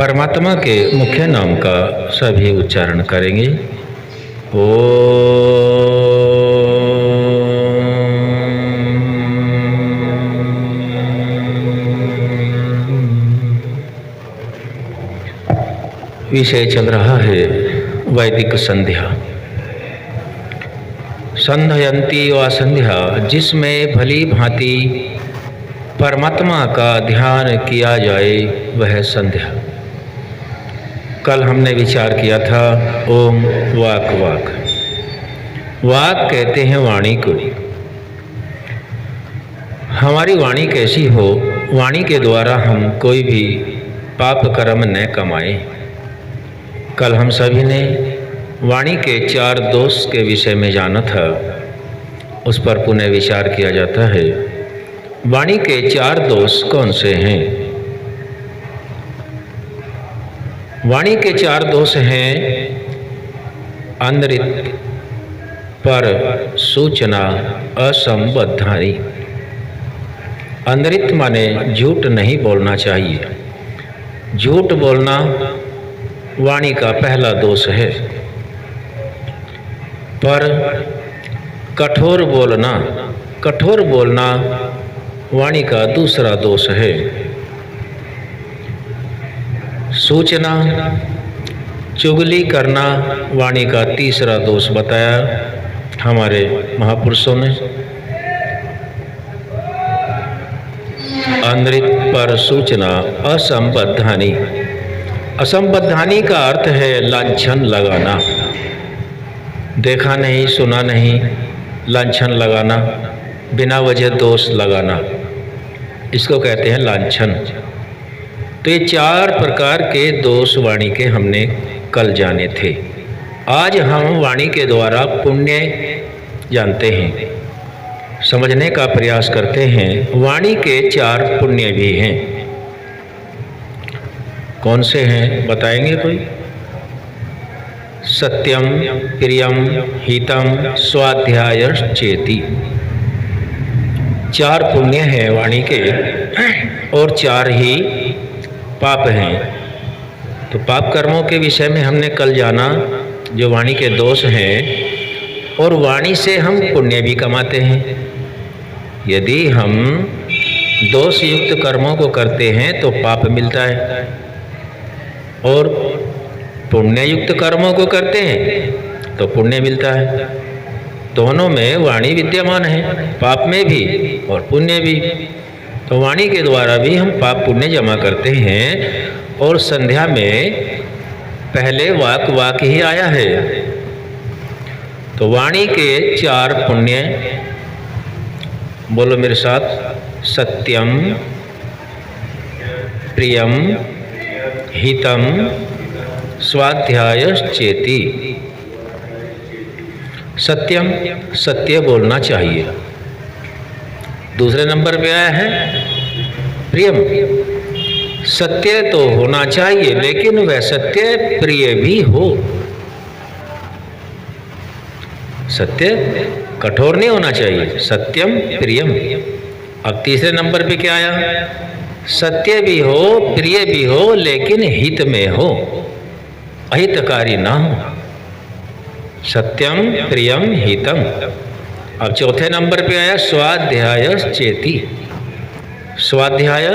परमात्मा के मुख्य नाम का सभी उच्चारण करेंगे। ओ विषय चल रहा है वैदिक संध्या। संध्यंती व संध्या, जिसमें भली भांति परमात्मा का ध्यान किया जाए वह संध्या। कल हमने विचार किया था ओम वाक वाक। वाक कहते हैं वाणी को। हमारी वाणी कैसी हो, वाणी के द्वारा हम कोई भी पाप कर्म न कमाएं। कल हम सभी ने वाणी के 4 दोष के विषय में जाना था, उस पर पुनः विचार किया जाता है। वाणी के 4 दोष कौन से हैं? वाणी के 4 दोष हैं अनृत, पर, सूचना, असंबद्धानी। अनृत माने झूठ नहीं बोलना चाहिए। झूठ बोलना वाणी का पहला दोष है। पर कठोर बोलना, कठोर बोलना वाणी का दूसरा दोष है। सूचना, चुगली करना वाणी का तीसरा दोष बताया हमारे महापुरुषों ने। अनृत, पर, सूचना, असंबद्धानी। असंबद्धानी का अर्थ है लांछन लगाना। देखा नहीं, सुना नहीं, लांछन लगाना, बिना वजह दोष लगाना, इसको कहते हैं लांछन। तो ये 4 प्रकार के दोष वाणी के हमने कल जाने थे। आज हम वाणी के द्वारा पुण्य जानते हैं, समझने का प्रयास करते हैं। वाणी के 4 पुण्य भी हैं। कौन से हैं बताएंगे कोई? सत्यम, प्रियम, हितम, स्वाध्यायश्चेति। 4 पुण्य हैं वाणी के और 4 ही पाप हैं। तो पाप कर्मों के विषय में हमने कल जाना, जो वाणी के दोष हैं, और वाणी से हम पुण्य भी कमाते हैं। यदि हम दोष युक्त कर्मों को करते हैं तो पाप मिलता है, और पुण्य युक्त कर्मों को करते हैं तो पुण्य मिलता है। दोनों में वाणी विद्यमान है, पाप में भी और पुण्य भी। तो वाणी के द्वारा भी हम पाप पुण्य जमा करते हैं। और संध्या में पहले वाक वाक ही आया है। तो वाणी के 4 पुण्य बोलो मेरे साथ। सत्यम, प्रियम, हितम, स्वाध्यायश्चेति। सत्यम, सत्य बोलना चाहिए। दूसरे नंबर पे आया है प्रियम। सत्य तो होना चाहिए, लेकिन वह सत्य प्रिय भी हो। सत्य कठोर नहीं होना चाहिए। सत्यम, प्रियम। अब तीसरे नंबर पे क्या आया? सत्य भी हो, प्रिय भी हो, लेकिन हित में हो, अहितकारी ना हो। सत्यम, प्रियम, हितम। अब चौथे नंबर पे आया स्वाध्यायश्चेति। स्वाध्याय,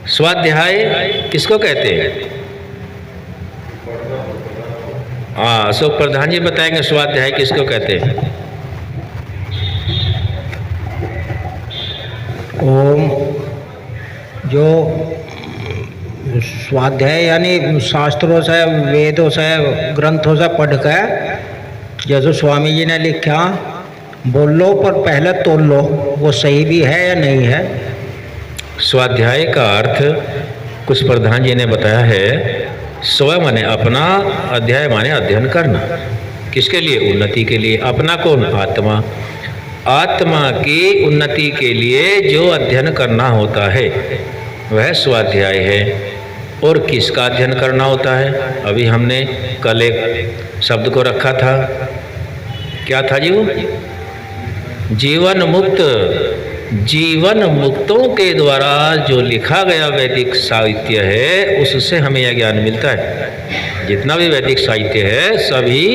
स्वाध्याय किसको कहते हैं? हाँ, अशोक प्रधान जी बताएंगे स्वाध्याय किसको कहते हैं। ओम, जो स्वाध्याय यानी शास्त्रों से, वेदों से, ग्रंथों से पढ़ कर, जैसे स्वामी जी ने लिखा, बोल लो पर पहले तोल लो, वो सही भी है या नहीं है। स्वाध्याय का अर्थ कुछ प्रधान जी ने बताया है। स्व माने अपना, अध्याय माने अध्ययन करना। किसके लिए? उन्नति के लिए। अपना कौन? आत्मा। आत्मा की उन्नति के लिए जो अध्ययन करना होता है वह स्वाध्याय है। और किसका अध्ययन करना होता है? अभी हमने कल एक शब्द को रखा था, क्या था जी वो? जीवन मुक्त जीवन मुक्तों के द्वारा जो लिखा गया वैदिक साहित्य है उससे हमें यह ज्ञान मिलता है। जितना भी वैदिक साहित्य है सभी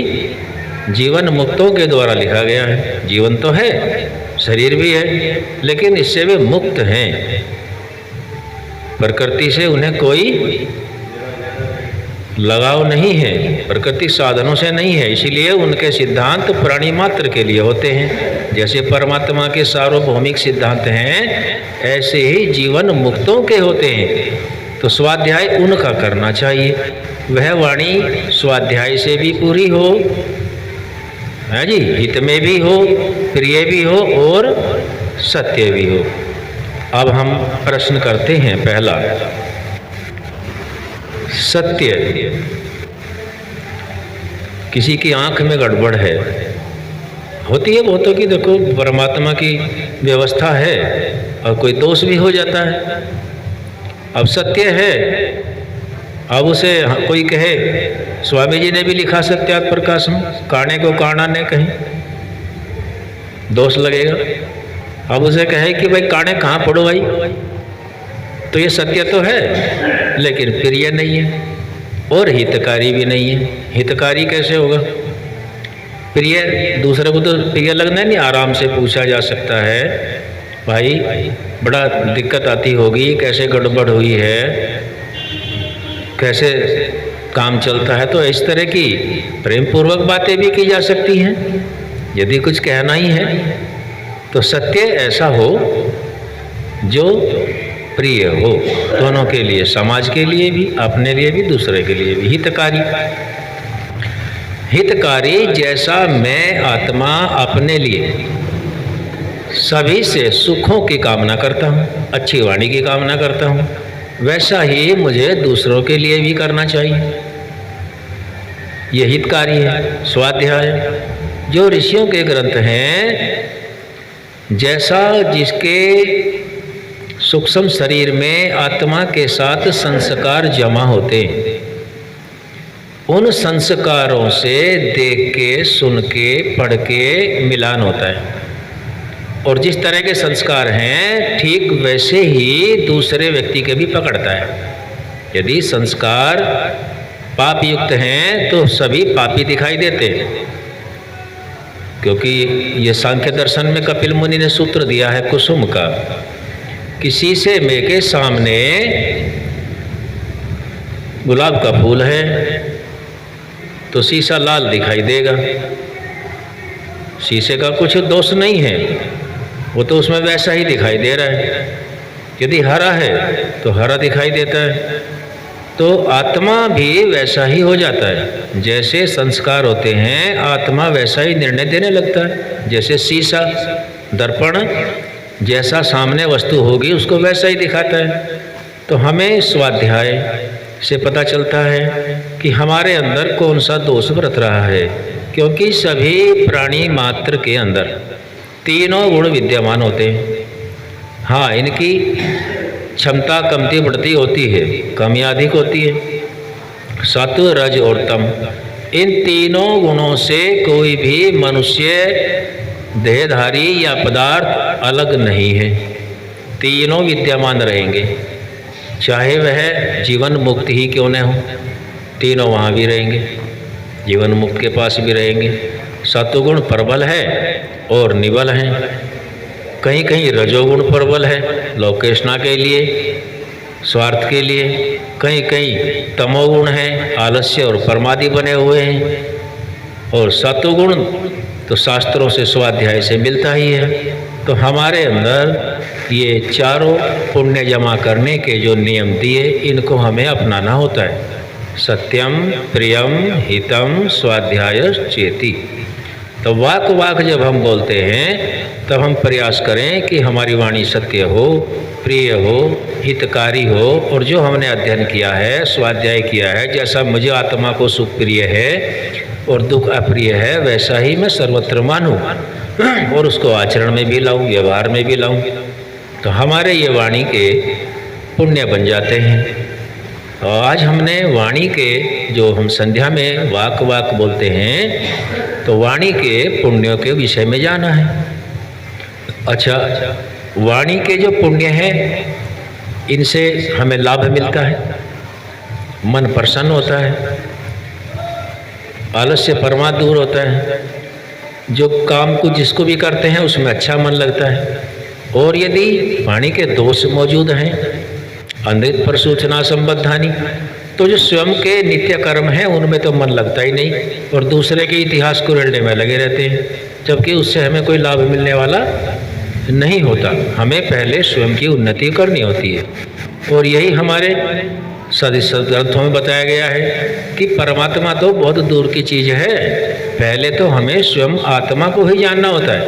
जीवन मुक्तों के द्वारा लिखा गया है। जीवन तो है, शरीर भी है, लेकिन इससे वे मुक्त हैं। प्रकृति से उन्हें कोई लगाव नहीं है, प्रकृति साधनों से नहीं है, इसीलिए उनके सिद्धांत प्राणी मात्र के लिए होते हैं। जैसे परमात्मा के सार्वभौमिक सिद्धांत हैं, ऐसे ही जीवन मुक्तों के होते हैं। तो स्वाध्याय उनका करना चाहिए। वह वाणी स्वाध्याय से भी पूरी हो, है जी, हित में भी हो, प्रिय भी हो और सत्य भी हो। अब हम प्रश्न करते हैं। पहला, सत्य। किसी की आंख में गड़बड़ है, होती है बहुतों की। देखो, परमात्मा की व्यवस्था है और कोई दोष भी हो जाता है। अब सत्य है, अब उसे कोई कहे, स्वामी जी ने भी लिखा सत्यात प्रकाश में, काणे को काणा ने कहीं, दोष लगेगा। अब उसे कहे कि भाई काणे कहाँ पढ़ो भाई, तो ये सत्य तो है लेकिन प्रिय नहीं है और हितकारी भी नहीं है। हितकारी कैसे होगा? प्रिय, दूसरे को तो प्रिय लगना नहीं, आराम से पूछा जा सकता है, भाई बड़ा दिक्कत आती होगी, कैसे गड़बड़ हुई है, कैसे काम चलता है। तो इस तरह की प्रेम पूर्वक बातें भी की जा सकती हैं यदि कुछ कहना ही है। तो सत्य ऐसा हो जो प्रिय हो दोनों के लिए, समाज के लिए भी, अपने लिए भी, दूसरे के लिए भी। हितकारी, हितकारी जैसा मैं आत्मा अपने लिए सभी से सुखों की कामना करता हूँ, अच्छी वाणी की कामना करता हूँ, वैसा ही मुझे दूसरों के लिए भी करना चाहिए। ये हितकारी है। स्वाध्याय, जो ऋषियों के ग्रंथ हैं, जैसा जिसके सूक्ष्म शरीर में आत्मा के साथ संस्कार जमा होते हैं, उन संस्कारों से देख के, सुन के, पढ़ के मिलान होता है। और जिस तरह के संस्कार हैं ठीक वैसे ही दूसरे व्यक्ति के भी पकड़ता है। यदि संस्कार पाप युक्त हैं तो सभी पापी दिखाई देते हैं, क्योंकि ये सांख्य दर्शन में कपिल मुनि ने सूत्र दिया है कुसुम का, कि शीशे में के सामने गुलाब का फूल है तो शीशा लाल दिखाई देगा। शीशे का कुछ दोष नहीं है, वो तो उसमें वैसा ही दिखाई दे रहा है। यदि हरा है तो हरा दिखाई देता है। तो आत्मा भी वैसा ही हो जाता है। जैसे संस्कार होते हैं, आत्मा वैसा ही निर्णय देने लगता है। जैसे शीशा, दर्पण जैसा सामने वस्तु होगी उसको वैसा ही दिखाता है। तो हमें स्वाध्याय से पता चलता है कि हमारे अंदर कौन सा दोष बरत रहा है, क्योंकि सभी प्राणी मात्र के अंदर तीनों गुण विद्यमान होते हैं। हाँ, इनकी क्षमता कमती बढ़ती होती है, कम या अधिक होती है, सत्व, रज और तम। इन तीनों गुणों से कोई भी मनुष्य, देहधारी या पदार्थ अलग नहीं है। तीनों विद्यमान रहेंगे, चाहे वह जीवन मुक्त ही क्यों न हो, तीनों वहाँ भी रहेंगे, जीवन मुक्त के पास भी रहेंगे। सत्वगुण प्रबल है और निबल हैं, कहीं कहीं रजोगुण प्रबल है, लोकेशना के लिए, स्वार्थ के लिए, कहीं कहीं तमोगुण है, आलस्य और प्रमादी बने हुए हैं। और सत्वगुण तो शास्त्रों से, स्वाध्याय से मिलता ही है। तो हमारे अंदर ये चारों पुण्य जमा करने के जो नियम दिए, इनको हमें अपनाना होता है। सत्यम, प्रियम, हितम, स्वाध्याय चेति। तो वाक वाक जब हम बोलते हैं तब हम प्रयास करें कि हमारी वाणी सत्य हो, प्रिय हो, हितकारी हो, और जो हमने अध्ययन किया है, स्वाध्याय किया है, जैसा मुझे आत्मा को सुख प्रिय है और दुख अप्रिय है, वैसा ही मैं सर्वत्र मानूं और उसको आचरण में भी लाऊं, व्यवहार में भी लाऊं। तो हमारे ये वाणी के पुण्य बन जाते हैं। और आज हमने वाणी के, जो हम संध्या में वाक वाक बोलते हैं, तो वाणी के पुण्यों के विषय में जाना है। अच्छा, वाणी के जो पुण्य हैं इनसे हमें लाभ मिलता है, मन प्रसन्न होता है, आलस्य परमा दूर होता है, जो काम को जिसको भी करते हैं उसमें अच्छा मन लगता है। और यदि वाणी के दोष मौजूद हैं, अनृत प्रसूचना संबद्धानी, तो जो स्वयं के नित्य कर्म हैं उनमें तो मन लगता ही नहीं और दूसरे के इतिहास को रटने में लगे रहते हैं, जबकि उससे हमें कोई लाभ मिलने वाला नहीं होता। हमें पहले स्वयं की उन्नति करनी होती है और यही हमारे ग्रंथों में बताया गया है कि परमात्मा तो बहुत दूर की चीज़ है, पहले तो हमें स्वयं आत्मा को ही जानना होता है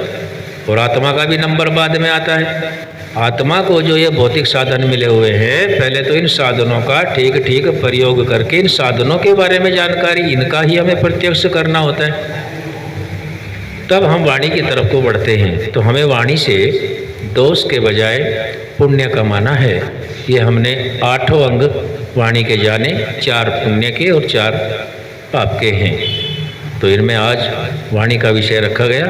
और आत्मा का भी नंबर बाद में आता है। आत्मा को जो ये भौतिक साधन मिले हुए हैं, पहले तो इन साधनों का ठीक ठीक प्रयोग करके इन साधनों के बारे में जानकारी इनका ही हमें प्रत्यक्ष करना होता है, तब हम वाणी की तरफ को बढ़ते हैं। तो हमें वाणी से दोष के बजाय पुण्य कमाना है। ये हमने 8 अंग वाणी के जाने, 4 पुण्य के और 4 पाप के हैं। तो इनमें आज वाणी का विषय रखा गया।